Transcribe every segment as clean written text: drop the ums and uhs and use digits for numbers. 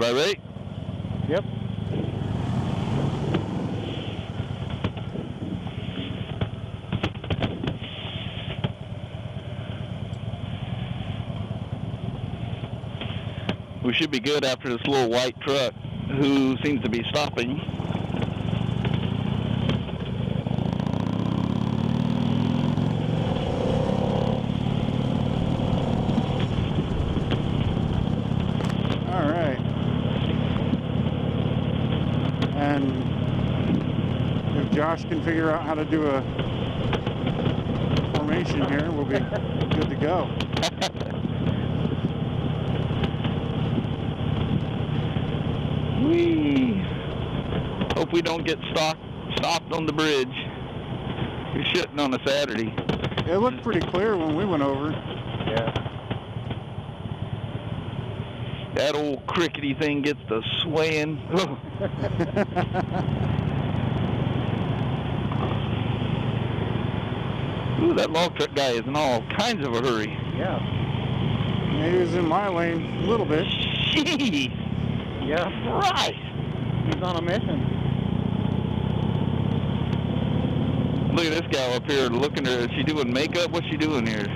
about right? Yep. We should be good after this little white truck who seems to be stopping. All right. And if Josh can figure out how to do a formation here, we'll be good to go. Whee! Hope we don't get stopped on the bridge. You're shitting on a Saturday. It looked pretty clear when we went over. Yeah. That old crickety thing gets to swaying. Ooh, that log truck guy is in all kinds of a hurry. Yeah. He was in my lane a little bit. Jeez. Yeah. Right. He's on a mission. Look at this gal up here looking at her. Is she doing makeup? What's she doing here?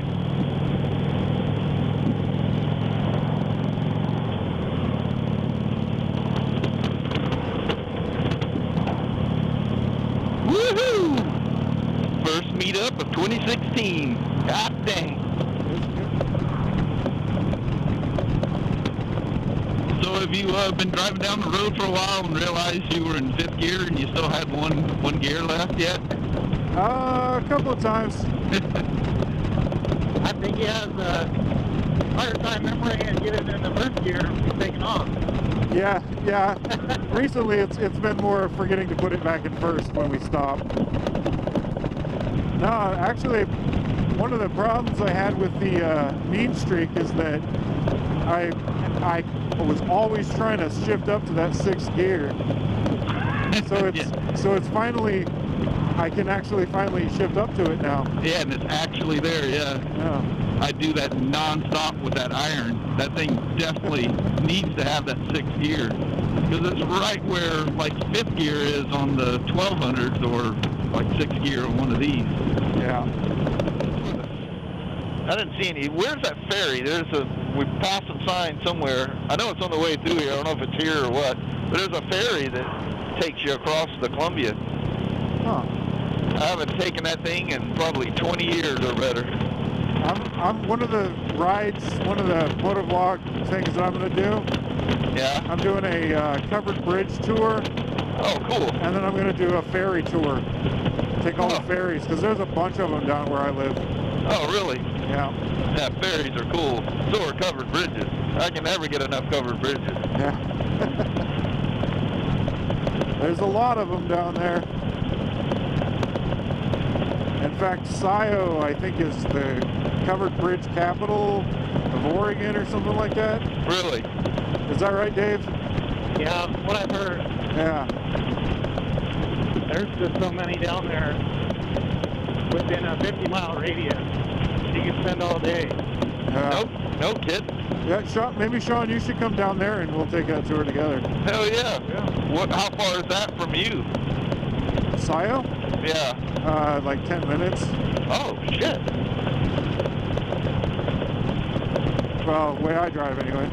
Woohoo! First meetup of 2016. God dang. So have you been driving down the road for a while and realized you were in 5th gear and you still had one gear left yet? A couple of times. I think he has a higher time memory and get it in the first gear and be taken off. Yeah. Recently, it's been more forgetting to put it back in first when we stop. No, actually, one of the problems I had with the mean streak is that I was always trying to shift up to that 6th gear. So it's finally, I can actually finally shift up to it now. Yeah, and it's actually there, yeah. I do that non-stop with that iron. That thing definitely needs to have that 6th gear. Because it's right where, like, 5th gear is on the 1200s or, like, 6th gear on one of these. Yeah. I didn't see any. Where's that ferry? We passed some sign somewhere. I know it's on the way through here. I don't know if it's here or what. But there's a ferry that takes you across the Columbia. Huh. I haven't taken that thing in probably 20 years or better. I'm one of the rides, one of the motovlog things that I'm going to do. Yeah? I'm doing a covered bridge tour. Oh, cool. And then I'm going to do a ferry tour. Take all the ferries, because there's a bunch of them down where I live. Oh, really? Yeah. Yeah, ferries are cool. So are covered bridges. I can never get enough covered bridges. Yeah. There's a lot of them down there. In fact, Scio, I think, is the covered bridge capital of Oregon or something like that. Really? Is that right, Dave? Yeah, what I've heard. Yeah. There's just so many down there within a 50-mile radius. You can spend all day. Nope, no kidding. Yeah, maybe Sean, you should come down there and we'll take that tour together. Hell yeah. How far is that from you? Scio? Yeah. Like 10 minutes. Oh, shit. Well, the way I drive anyway.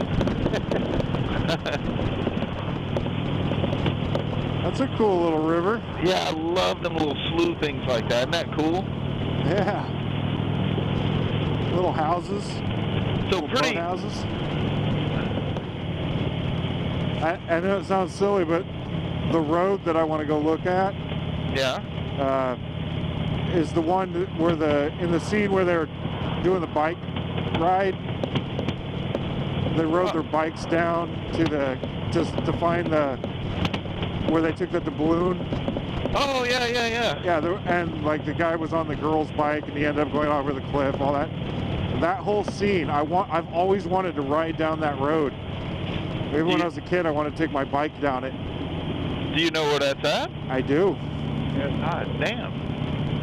That's a cool little river. Yeah, I love them little slough things like that. Isn't that cool? Yeah. Little houses. So little pretty. boat houses. I know it sounds silly, but the road that I want to go look at. Yeah. Is the one where in the scene where they're doing the bike ride. They rode their bikes down to find where they took the doubloon. Oh yeah. Yeah, and like the guy was on the girl's bike and he ended up going over the cliff. All that whole scene. I've always wanted to ride down that road. Even when I was a kid, I wanted to take my bike down it. Do you know where that's at? I do. Yeah, God damn.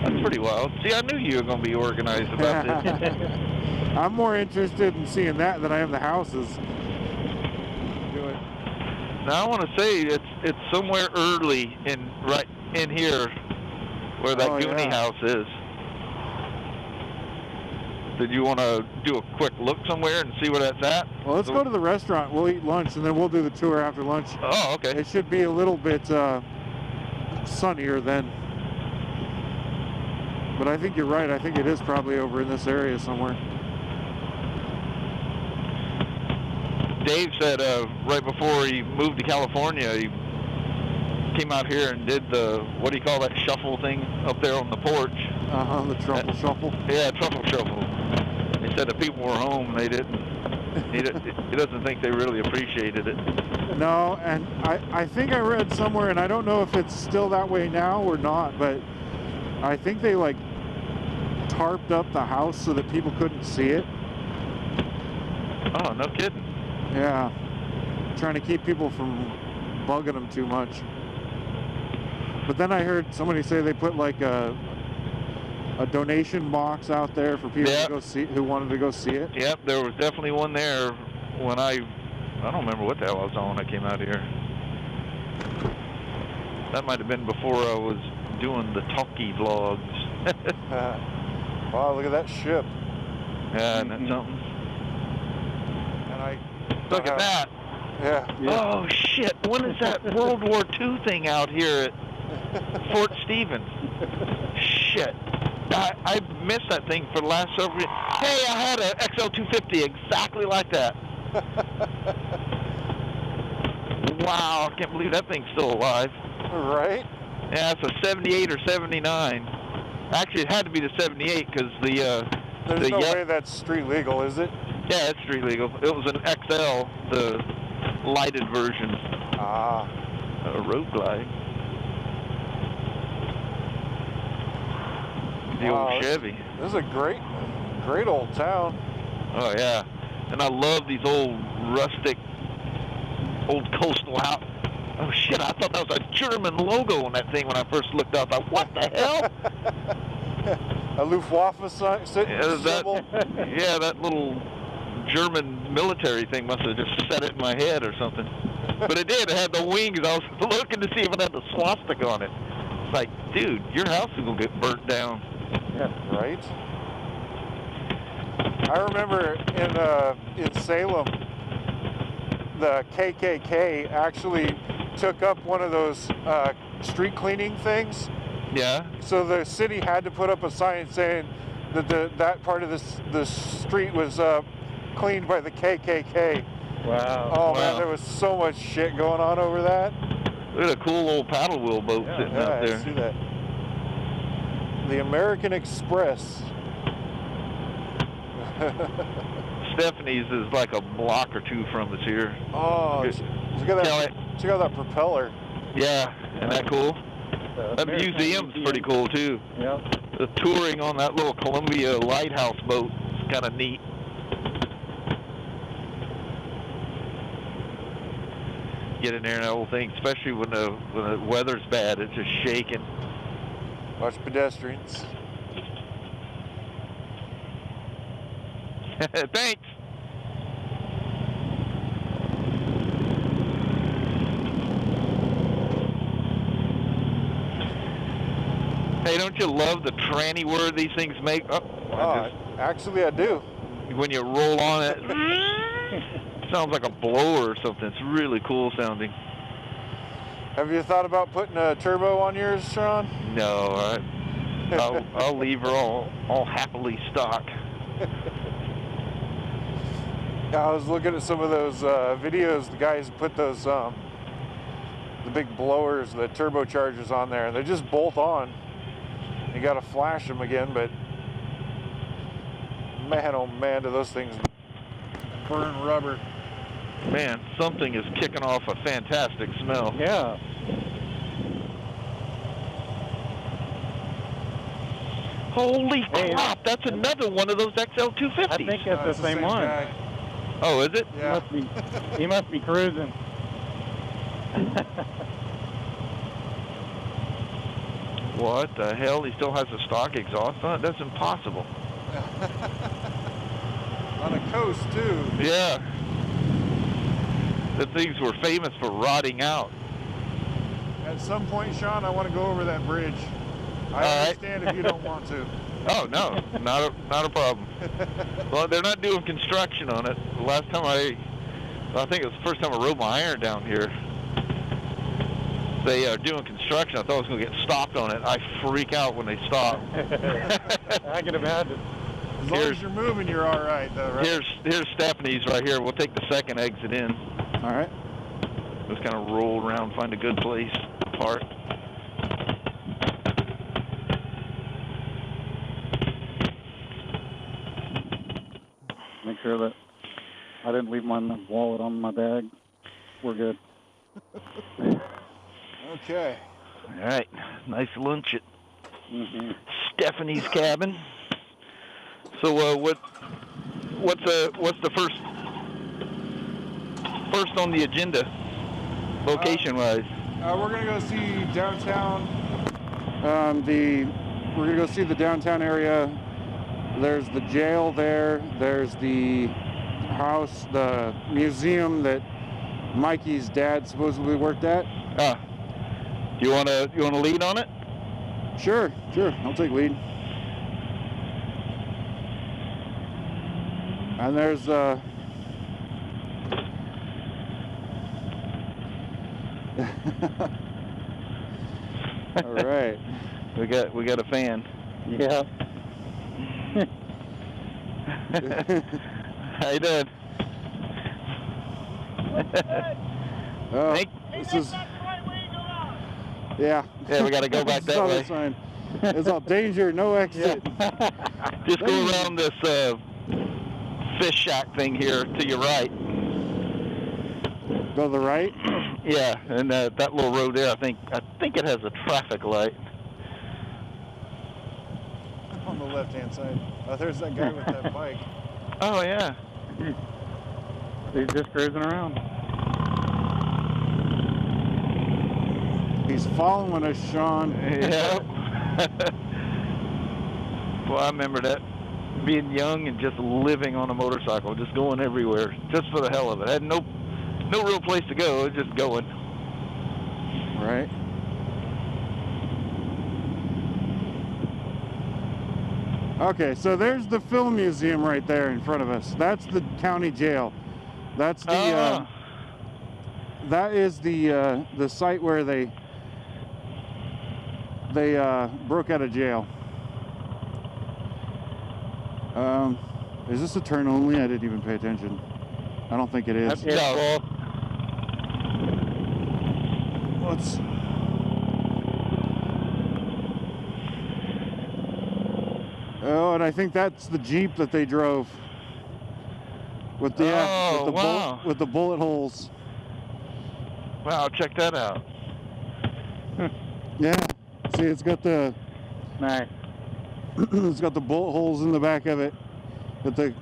That's pretty wild. See, I knew you were going to be organized about this. I'm more interested in seeing that than I am the houses. Do it. Now I want to say it's somewhere early right in here where that Goonie house is. Did you want to do a quick look somewhere and see where that's at? Well, let's go to the restaurant. We'll eat lunch, and then we'll do the tour after lunch. Oh, okay. It should be a little bit sunnier then. But I think you're right. I think it is probably over in this area somewhere. Dave said right before he moved to California, he came out here and did the, what do you call that shuffle thing up there on the porch? The truffle shuffle. Yeah, truffle shuffle. He said the people were home. They didn't. He doesn't think they really appreciated it. No, and I think I read somewhere, and I don't know if it's still that way now or not, but I think they like tarped up the house so that people couldn't see it. Oh, no kidding. Yeah, trying to keep people from bugging them too much. But then I heard somebody say they put like a donation box out there for people to go see, who wanted to go see it. Yep, there was definitely one there when I don't remember what the hell I was on when I came out here. That might have been before I was doing the talkie vlogs. Wow, look at that ship. Yeah, isn't that something? And look at that. Yeah. Oh shit! When is that World War II thing out here at Fort Stevens? Shit! I missed that thing for the last several years. Hey, I had an XL250 exactly like that. Wow! I can't believe that thing's still alive. Right? Yeah, it's a 78 or 79. Actually, it had to be the 78 because There's no way that's street legal, is it? Yeah, it's street legal. It was an XL, the lighted version. Ah. A road glide. The old Chevy. This is a great old town. Oh yeah, and I love these old rustic, old coastal house. Oh shit! I thought that was a German logo on that thing when I first looked up. I thought, what the hell? A Luftwaffe symbol? Yeah, that little German military thing must have just set it in my head or something. But it did. It had the wings. I was looking to see if it had the swastika on it. It's like, dude, your house is gonna get burnt down. Yeah, right. I remember in Salem, the KKK actually took up one of those street cleaning things. Yeah. So the city had to put up a sign saying that that part of the street was cleaned by the KKK. Wow. Oh man, there was so much shit going on over that. Look at a cool old paddle wheel boat sitting out there. I see that. The American Express. Stephanie's is like a block or two from us here. Oh, check out that propeller. Yeah, isn't that cool? That museum's pretty cool too. Yeah. The touring on that little Columbia lighthouse boat is kind of neat. Get in there and that whole thing, especially when the weather's bad, it's just shaking. Watch pedestrians. Thanks. Hey, don't you love the tranny word these things make? Actually I do. When you roll on it, it sounds like a blower or something. It's really cool sounding. Have you thought about putting a turbo on yours, Sean? No, I'll leave her all happily stock. Yeah, I was looking at some of those videos. The guys put those the big blowers, the turbochargers on there, and they just bolt on. You got to flash them again, but man, oh man, do those things burn rubber. Man, something is kicking off a fantastic smell. Yeah. Holy crap, that's another one of those XL250s. I think it's the same one. Guy. Oh, is it? Yeah. He must be cruising. What the hell? He still has a stock exhaust on it? That's impossible. On a coast, too. Yeah. The things were famous for rotting out. At some point, Sean, I want to go over that bridge. I understand if you don't want to. Oh, no, not a problem. Well, they're not doing construction on it. The last time I think it was the first time I rode my iron down here. They are doing construction. I thought I was going to get stopped on it. I freak out when they stop. I can imagine. As long as you're moving, you're all right, though, right? Here's Stephanie's right here. We'll take the second exit in. All right. Just kind of roll around, find a good place to park. Make sure that I didn't leave my wallet on my bag. We're good. Okay. All right. Nice lunch at Stephanie's cabin. So what's the first on the agenda, location-wise? We're gonna go see downtown. We're gonna go see the downtown area. There's the jail there. There's the house, the museum that Mikey's dad supposedly worked at. You wanna lead on it? Sure. I'll take lead. And there's all right. We got a fan. Yeah. How you doing? This is. Yeah. Yeah, we got to go back that way. Sign. It's all danger, no exit. Just go around this fish shack thing here to your right. Go to the right? Yeah, and that little road there, I think it has a traffic light. On the left-hand side. Oh, there's that guy with that bike. Oh, yeah. He's just cruising around. He's following us, Sean. Yep. Well, I remember that. Being young and just living on a motorcycle, just going everywhere, just for the hell of it. I had no real place to go, just going. Right. Okay, so there's the film museum right there in front of us. That's the county jail. That's the that is the site where they broke out of jail. Is this a turn only? I didn't even pay attention. I don't think it is. No. Let's. Oh, and I think that's the Jeep that they drove with the with the bullet holes. Wow, check that out. Yeah. See, it's got the Nice. it's got the bullet holes in the back of it that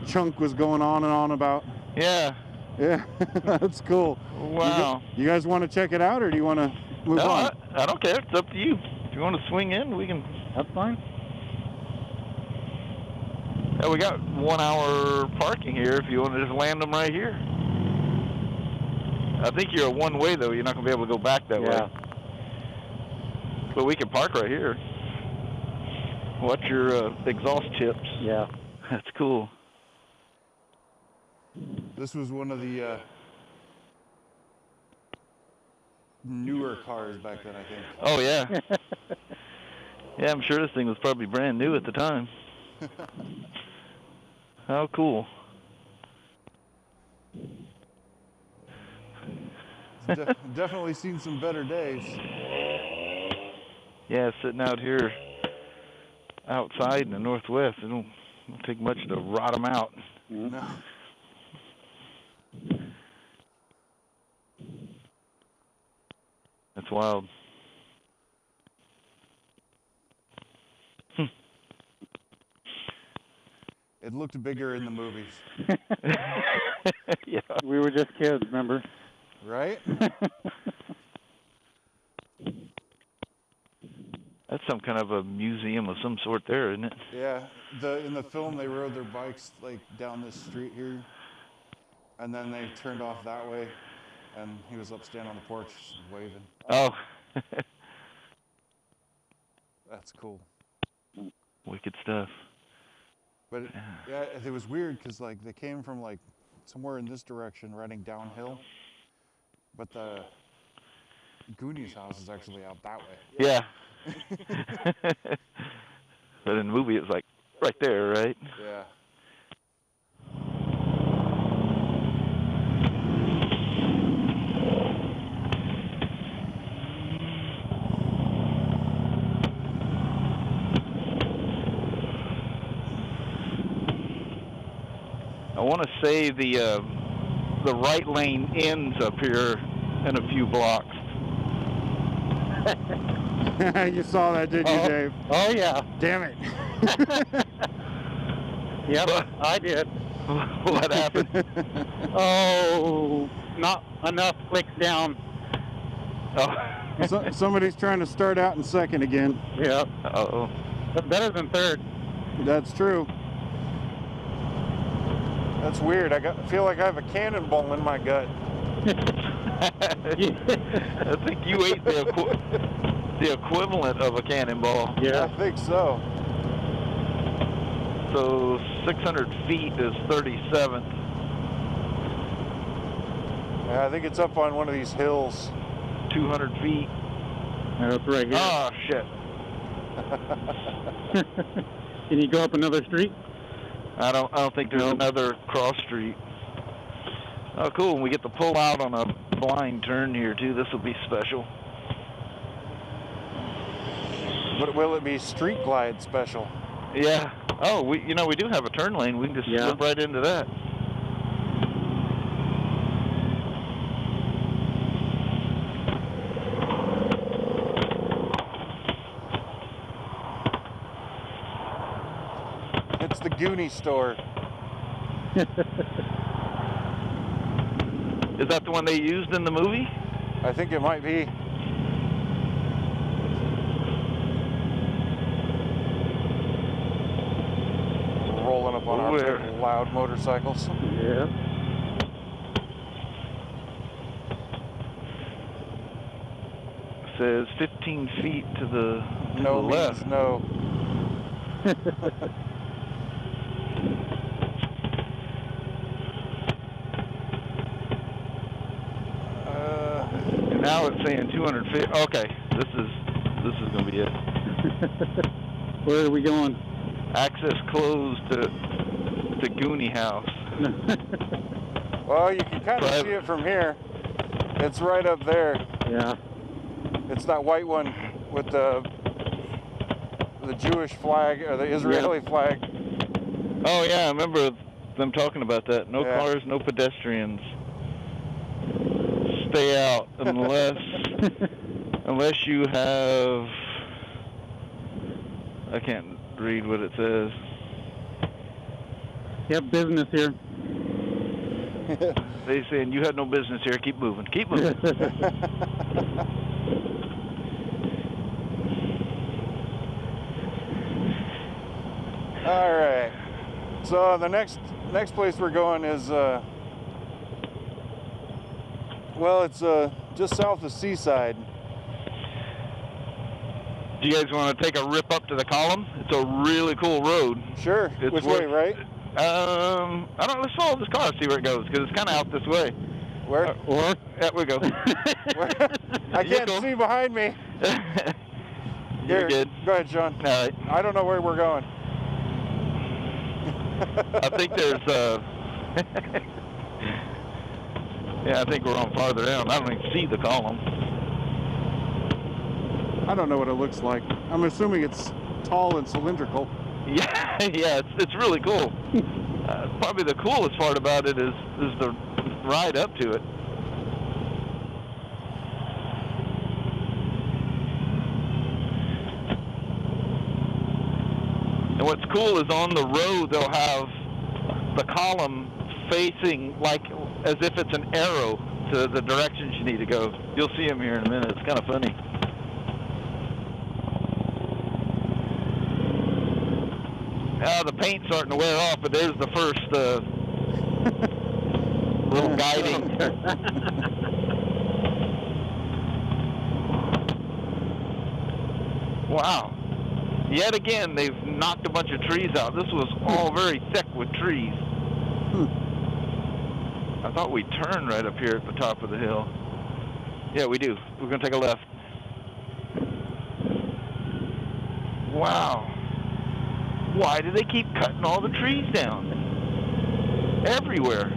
Chunk was going on and on about. Yeah. Yeah, that's cool. Wow. You guys want to check it out, or do you want to move on? I don't care. It's up to you. If you want to swing in, we can. That's fine. Yeah, we got 1 hour parking here if you want to just land them right here. I think you're a one-way, though. You're not going to be able to go back that way. But we can park right here. Watch your exhaust tips. Yeah. That's cool. This was one of the newer cars back then, I think. Oh, yeah. Yeah, I'm sure this thing was probably brand new at the time. How cool. Definitely seen some better days. Yeah, sitting out here outside in the Northwest, it don't take much to rot them out. No. That's wild. It looked bigger in the movies. Yeah. We were just kids, remember? Right? That's some kind of a museum of some sort there, isn't it? Yeah. In the film, they rode their bikes like down this street here. and then they turned off that way, and he was up standing on the porch waving. Oh. That's cool. Wicked stuff. But yeah, it was weird because like they came from like somewhere in this direction, riding downhill, but the Goonies house is actually out that way. Yeah. But in the movie, it was like right there, right? Yeah. I want to say the right lane ends up here in a few blocks. You saw that, didn't you, Dave? Oh, yeah. Damn it. Yep, I did. What happened? Oh, not enough clicks down. Oh. Somebody's trying to start out in second again. Yep. Uh-oh. That's better than third. That's true. That's weird. I feel like I have a cannonball in my gut. I think you ate the equivalent of a cannonball. Yeah. I think so. So 600 feet is 37th. Yeah, I think it's up on one of these hills. 200 feet. That's right here. Oh, shit. Can you go up another street? I don't think there's another cross street. Oh, cool. We get to pull out on a blind turn here, too. This will be special. But will it be street glide special? Yeah. Oh, we do have a turn lane. We can just slip right into that. It's the Goonies store. Is that the one they used in the movie? I think it might be. Rolling up on our big, loud motorcycles. Yeah. Says 15 feet to the No left. means no. Now it's saying 200 feet. Okay, this is gonna be it. Where are we going? Access closed to Goonie House. Well, you can kind of see it from here. It's right up there. Yeah. It's that white one with the Jewish flag or the Israeli flag. Oh yeah, I remember them talking about that. No Yeah. cars, no pedestrians. Stay out unless you have. I can't read what it says. You have business here. They saying you had no business here. Keep moving. Keep moving. All right. So the next place we're going is well, it's just south of Seaside. Do you guys want to take a rip up to the column? It's a really cool road. Sure. Which way, right? I don't know. Let's follow this car, see where it goes, because it's kind of out this way. Where? Yeah, we go. I can't see behind me. You're good. Go ahead, Sean. All right. I don't know where we're going. I think there's yeah, I think we're on farther down. I don't even see the column. I don't know what it looks like. I'm assuming it's tall and cylindrical. Yeah, it's really cool. Probably the coolest part about it is the ride up to it. And what's cool is on the road they'll have the column facing like as if it's an arrow to the directions you need to go. You'll see them here in a minute. It's kind of funny. The paint's starting to wear off, but there's the first little guiding. Wow. Yet again, they've knocked a bunch of trees out. This was all very thick with trees. I thought we'd turn right up here at the top of the hill. Yeah, we do. We're going to take a left. Wow. Why do they keep cutting all the trees down? Everywhere.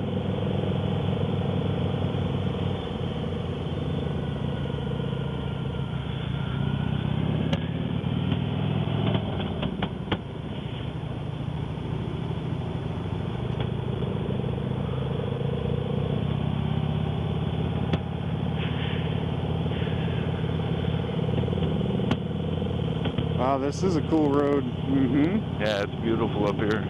Wow, this is a cool road. Mm-hmm. Yeah, it's beautiful up here.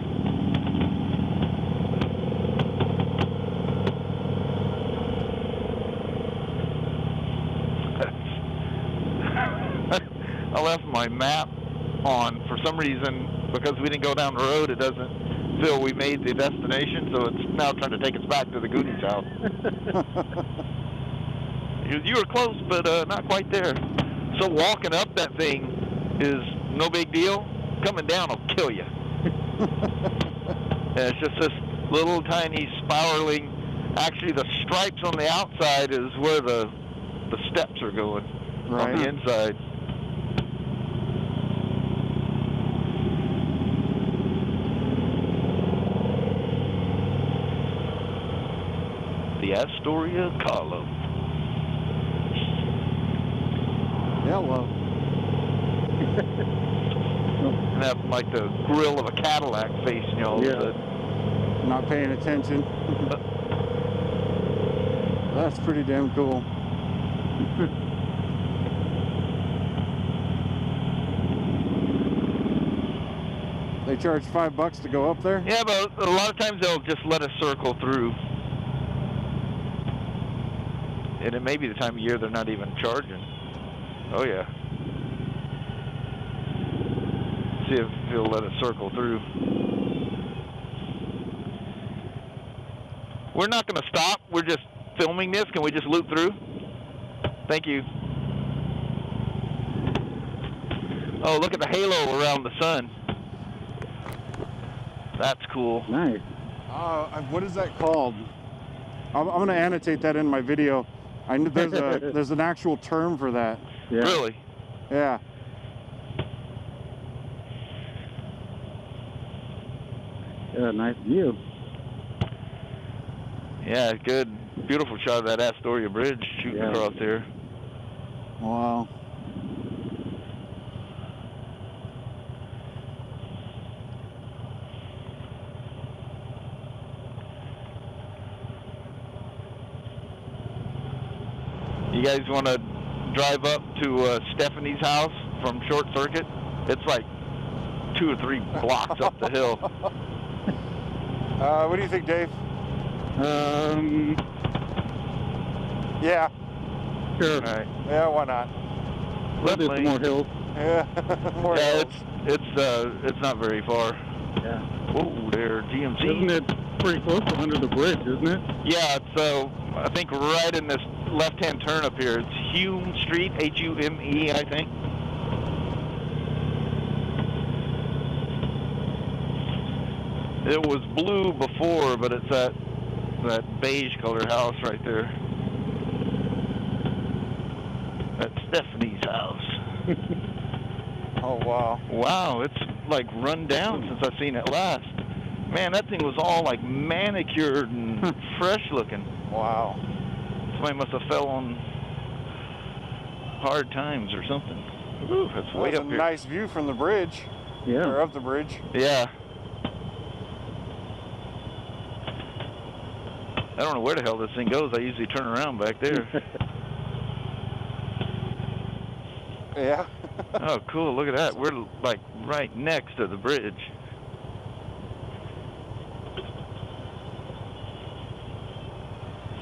I left my map on for some reason because we didn't go down the road. It doesn't feel we made the destination, so it's now trying to take us back to the Goonies house. You were close, but not quite there. So walking up that thing is no big deal. Coming down will kill you. And it's just this little tiny spiraling. Actually, the stripes on the outside is where the steps are going on the inside. The Astoria column. Hello. And have like the grill of a Cadillac facing you all of a sudden. Not paying attention. That's pretty damn cool. They charge $5 to go up there? Yeah, but a lot of times they'll just let us circle through. And it may be the time of year they're not even charging. Oh yeah. See if he'll let us circle through. We're not going to stop. We're just filming this. Can we just loop through? Thank you. Oh, look at the halo around the sun. That's cool. Nice. What is that called? I'm going to annotate that in my video. I know there's an actual term for that. Yeah. Really? Yeah. Yeah, nice view. Yeah, good. Beautiful shot of that Astoria Bridge shooting across here. Wow. You guys want to drive up to Stephanie's house from Short Circuit? It's like 2 or 3 blocks up the hill. What do you think, Dave? Yeah. Sure. All right. Yeah, why not? There's Lovely. more hills. Yeah. More Yeah, hills. it's not very far. Yeah. Whoa, there, GMC. Isn't it pretty close to under the bridge, isn't it? Yeah, it's I think right in this left-hand turn up here. It's Hume Street, H-U-M-E, I think. It was blue before, but it's that beige colored house right there. That's Stephanie's house. Oh, wow. Wow, it's like run down since I've seen it last. Man, that thing was all like manicured and fresh looking. Wow. Somebody must have fell on hard times or something. Ooh, that's way That's up a here. nice view from the bridge. Yeah. Or of the bridge. Yeah. I don't know where the hell this thing goes. I usually turn around back there. Yeah. Oh, cool. Look at that. We're like right next to the bridge.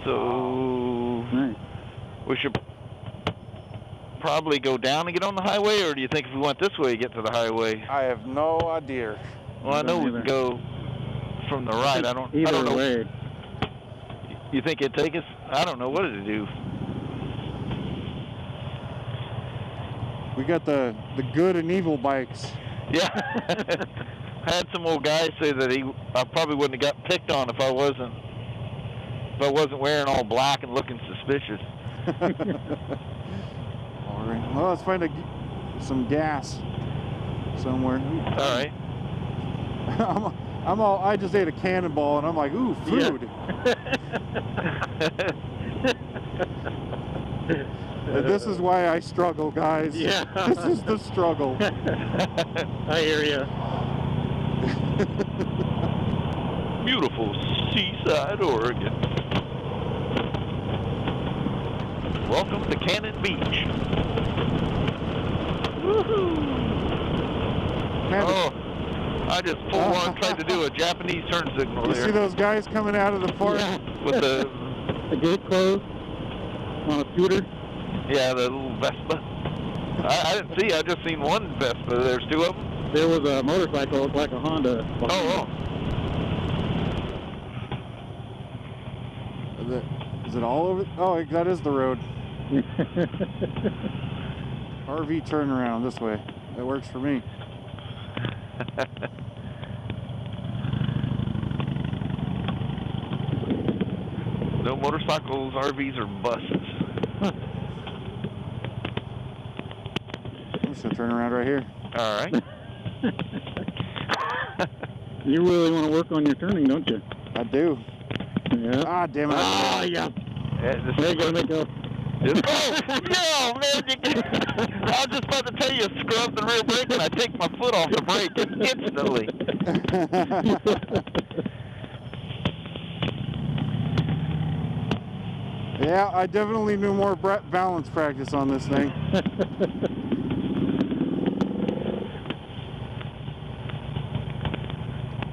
So Nice. we should probably go down and get on the highway, or do you think if we went this way, get to the highway? I have no idea. Well, I know we can go from the right. I don't Either know. way. You think it'd take us? I don't know. What did it do? We got the good and evil bikes. Yeah. I had some old guy say that I probably wouldn't have got picked on if I wasn't wearing all black and looking suspicious. All right. Well, let's find some gas somewhere. All right. I just ate a cannonball and I'm like, ooh, food. And this is why I struggle, guys. Yeah. This is the struggle. I hear you. Beautiful seaside Oregon. Welcome to Cannon Beach. Woohoo! Man, I just full on tried to do a Japanese turn signal you there. see those guys coming out of the park? Yeah. With the gate closed on a scooter. yeah, the little Vespa. I didn't see. I just seen one Vespa. There's two of them. There was a motorcycle, looked like a Honda. Oh. Is it all over? Oh, that is the road. RV turnaround this way. That works for me. No motorcycles, RVs, or buses. I'm just gonna turn around right here. All right. You really want to work on your turning, don't you? I do. Yeah. Ah, damn it. Ah, yeah. Yeah, There you go, Nico. oh, no, man. I was just about to tell you, scrub the rear brake, and I take my foot off the brake instantly. Yeah, I definitely knew more balance practice on this thing.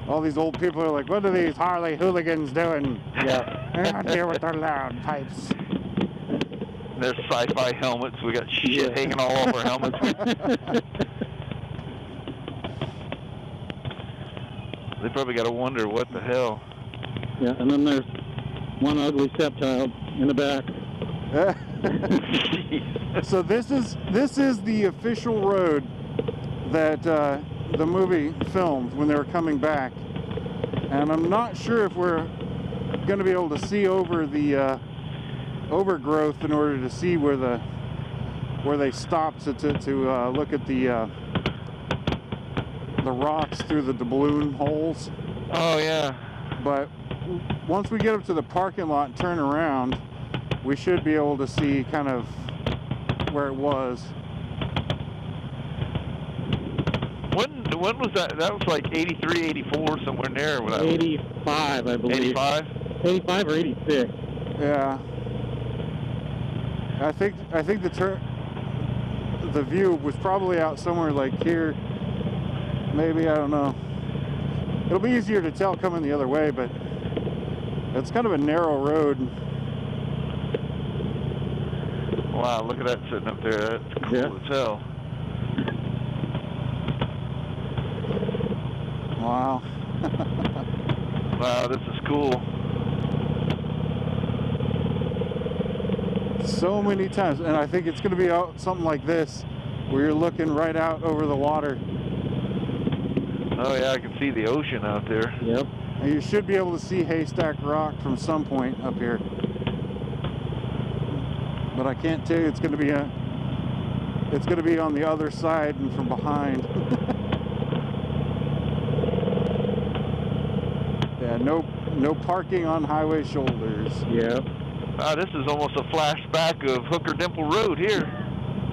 All these old people are like, what are these Harley hooligans doing? Yeah. They're out here with their loud pipes. There's sci-fi helmets. We got shit hanging all over our helmets. They probably got to wonder what the hell. Yeah, and then there's one ugly stepchild in the back. So this is the official road that the movie filmed when they were coming back, and I'm not sure if we're going to be able to see over the overgrowth in order to see where they stopped to look at the rocks through the doubloon holes. Oh yeah. But once we get up to the parking lot and turn around, we should be able to see kind of where it was. When was that? That was like 83, 84, somewhere in there. 85, I believe. 85? 85 or 86. Yeah. I think the view was probably out somewhere like here. Maybe, I don't know. It'll be easier to tell coming the other way, but it's kind of a narrow road. Wow, look at that sitting up there. That's cool as hell. Wow. Wow, this is cool. So many times, and I think it's going to be out something like this, where you're looking right out over the water. Oh yeah, I can see the ocean out there. Yep. And you should be able to see Haystack Rock from some point up here. But I can't tell you it's going to be on the other side and from behind. Yeah, no parking on highway shoulders. Yep. Wow, this is almost a flashback of Hooker Dimple Road here.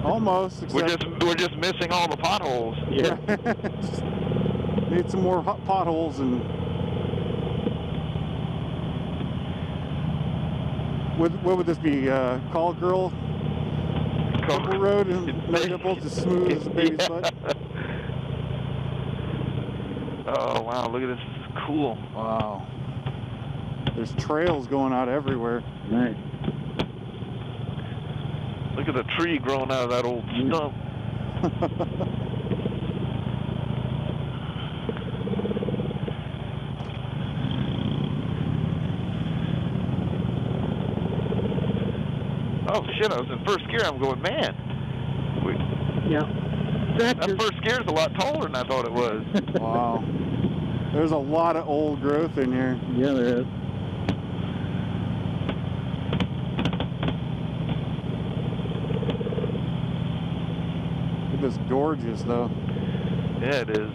Almost, except We're just missing all the potholes. Yeah. just need some more potholes. And what would this be? Call Girl Dimple Road, and no dimples as smooth as a baby's butt. Oh wow, look at this. This is cool. Wow. There's trails going out everywhere. Nice. Look at the tree growing out of that old stump. oh shit, I was in first gear. I'm going, man. Yeah. That first gear is a lot taller than I thought it was. Wow. There's a lot of old growth in here. Yeah, there is. It is gorgeous, though. Yeah, it is.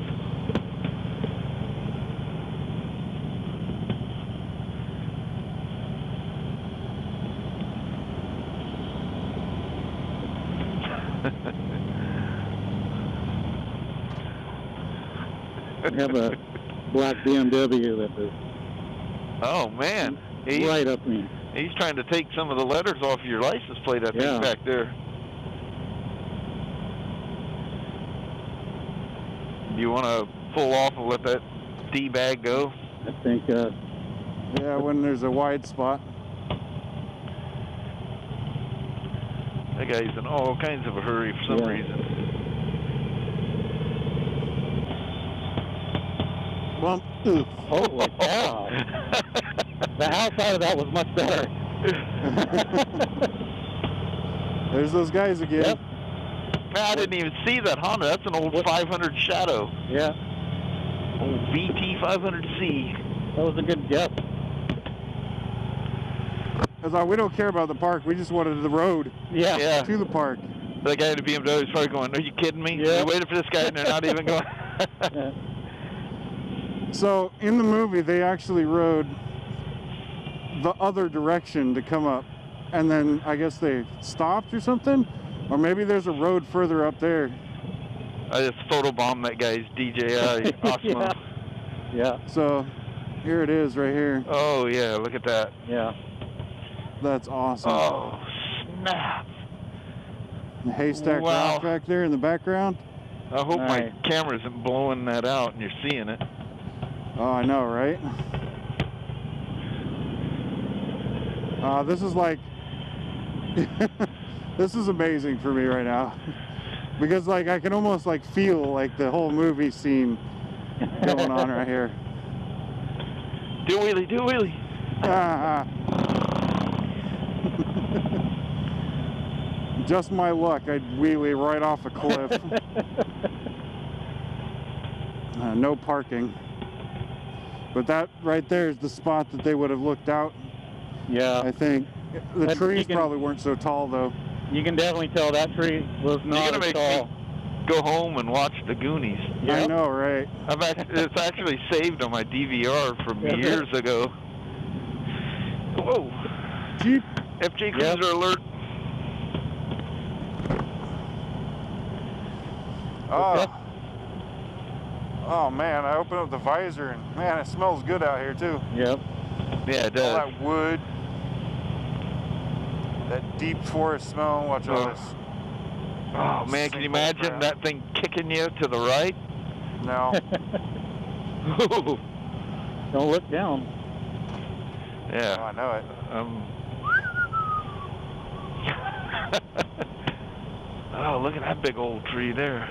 I have a black BMW that was Oh man, he's right up me. He's trying to take some of the letters off your license plate, I think, Yeah. back there. Do you want to pull off and let that D-bag go? I think, Yeah, when there's a wide spot. That guy's in all kinds of a hurry for some Yeah. reason. Well, oof. holy cow. The outside of that was much better. There's those guys again. Yep. Man, I didn't even see that Honda. That's an old 500 Shadow. Yeah, Old VT 500C. that was a good guess. I thought, we don't care about the park. We just wanted the road Yeah. Yeah. to the park. The guy in the BMW is probably going, are you kidding me? Yeah. You waited for this guy and they're not even going. Yeah. So in the movie, they actually rode the other direction to come up, and then I guess they stopped or something, or maybe there's a road further up there. I just photobombed that guy's DJI Osmo. Yeah. Yeah. So here it is right here. Oh yeah, look at that. Yeah. That's awesome. Oh snap! The haystack Wow. rock back there in the background. I hope my Nice. camera isn't blowing that out and you're seeing it. Oh, I know, right? This is like, this is amazing for me right now, because like I can almost like feel like the whole movie scene going on right here. Do a wheelie, do a wheelie. Ah. Just my luck, I'd wheelie right off a cliff. No parking. But that right there is the spot that they would have looked out, Yeah. I think. The But trees you can- probably weren't so tall, though. You can definitely tell that tree was You're not gonna as make tall. me go home and watch the Goonies. I Yep. know, right? It's actually saved on my DVR from Yeah. years ago. Whoa! Jeep. FJ Yep. Cruiser alert! Oh. Oh, man, I opened up the visor, and man, it smells good out here, too. Yep. Yeah, it All does. that wood, that deep forest smell. Watch all Oh. this. Oh man, can you Single imagine crap. that thing kicking you to the right? No. Don't look down. Oh, Yeah. I know it. Oh, look at that big old tree there.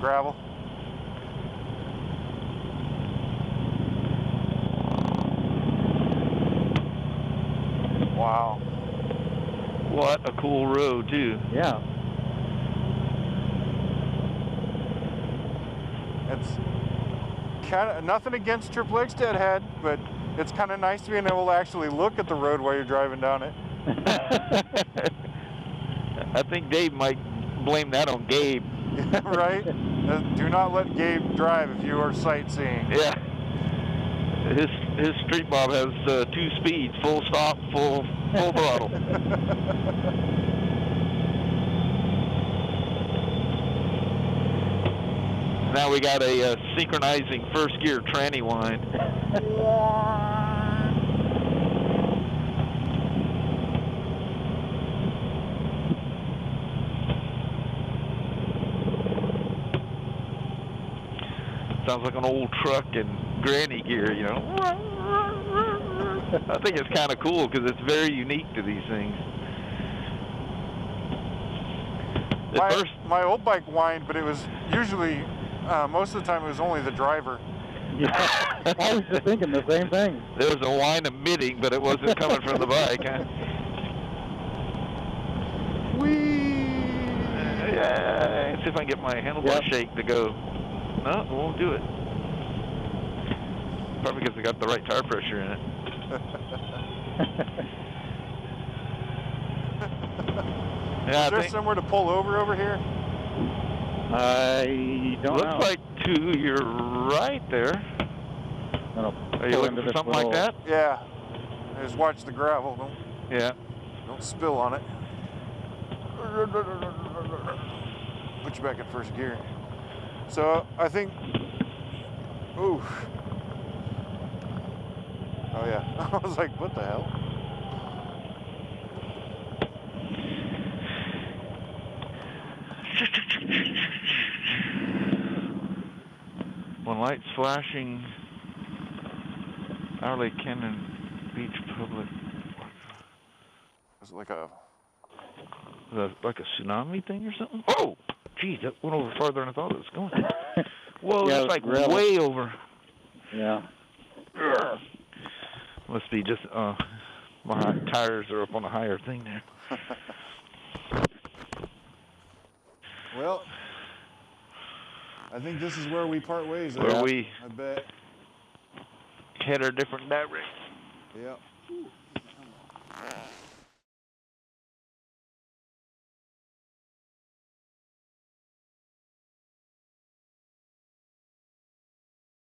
Gravel. Wow. What a cool road too. Yeah. It's kind of nothing against Triple X Deadhead, but it's kind of nice being able to actually look at the road while you're driving down it. I think Dave might blame that on Gabe. Right? Do not let Gabe drive if you are sightseeing. Yeah. His street mob has 2 speeds: full stop, full throttle. Now we got a synchronizing first gear tranny wind. Sounds like an old truck in granny gear, you know. I think it's kind of cool because it's very unique to these things. At first, My old bike whined, but it was usually, most of the time, it was only the driver. Yeah. I was just thinking the same thing. There was a whine emitting, but it wasn't coming from the bike. Huh? Yeah, see if I can get my handlebar shake to go. No, it won't do it. Probably because I got the right tire pressure in it. Yeah, Is there somewhere to pull over here? I don't know. Looks like to your right there. Are you looking for something like that? Yeah. Just watch the gravel. Don't spill on it. Put you back in first gear. So I think. Ooh. Oh yeah. I was like, what the hell? When lights flashing, Hourly Cannon Beach Public. Is it like a tsunami thing or something? Oh, geez, that went over farther than I thought it was going. Whoa, Yeah, that's like gravel. way over. Yeah. Must be just my tires are up on a higher thing there. Well, I think this is where we part ways. Where we I bet. head our different directions. Yeah.